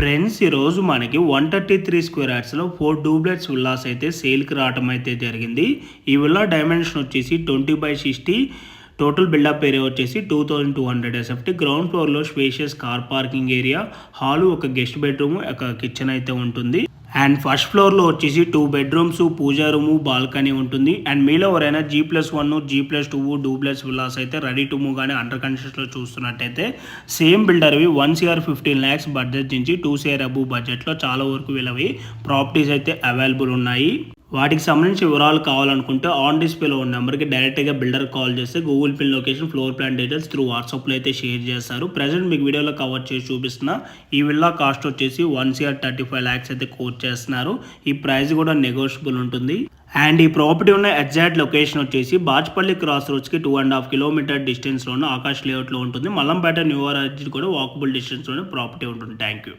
Friends ఈరోజు మనకి 133 square యార్డ్స్లో 4 duplex villas అయితే సేల్కి రావడం అయితే జరిగింది. ఈ విల్లా డైమెన్షన్ వచ్చేసి 20/60, టోటల్ బిల్డప్ ఏరియా వచ్చేసి 2200 SFT. గ్రౌండ్ ఫ్లోర్లో spacious car parking area, hall, ఒక గెస్ట్ బెడ్రూమ్, ఒక కిచెన్ అయితే ఉంటుంది. అండ్ ఫస్ట్ ఫ్లోర్లో వచ్చేసి 2 బెడ్రూమ్స్, పూజా రూము, బాల్కనీ ఉంటుంది. అండ్ మీలో ఎవరైనా G+1, G+2 డూప్లెక్స్ విల్లాస్ అయితే రెడీ టు మూవ్ కానీ అండర్ కన్స్ట్రక్షన్లో చూస్తున్నట్టయితే సేమ్ బిల్డర్వి 1 CR 15 lakhs బడ్జెట్ నుంచి 2 CR అబూ బడ్జెట్లో చాలా వరకు విలువై ప్రాపర్టీస్ అయితే అవైలబుల్ ఉన్నాయి. వాటికి సంబంధించి వివరాలు కావాలనుకుంటే ఆన్ డిస్ప్లేలో ఉన్న నెంబర్కి డైరెక్ట్గా బిల్డర్ కాల్ చేస్తే Google pin location, floor plan details through వాట్సాప్లో అయితే షేర్ చేస్తారు. ప్రజెంట్ మీకు వీడియోలో కవర్ చేసి చూపిస్తున్న ఈ విల్లా కాస్ట్ వచ్చేసి 1 CR 35 lakhs అయితే కోట్ చేస్తున్నారు. ఈ ప్రైస్ కూడా నెగోషియబుల్ ఉంటుంది. అండ్ ఈ ప్రాపర్టీ ఉన్న ఎగ్జాక్ట్ లొకేషన్ వచ్చేసి బాచ్పల్లి క్రాస్ రోడ్స్కి 2.5 kilometer డిస్టెన్స్లోనే ఆకాష్ లేఅవుట్లో ఉంటుంది. మల్లంపేట న్యూ కూడా వాకబుల్ డిస్టెన్స్లోనే ప్రాపర్టీ ఉంటుంది. Thank you.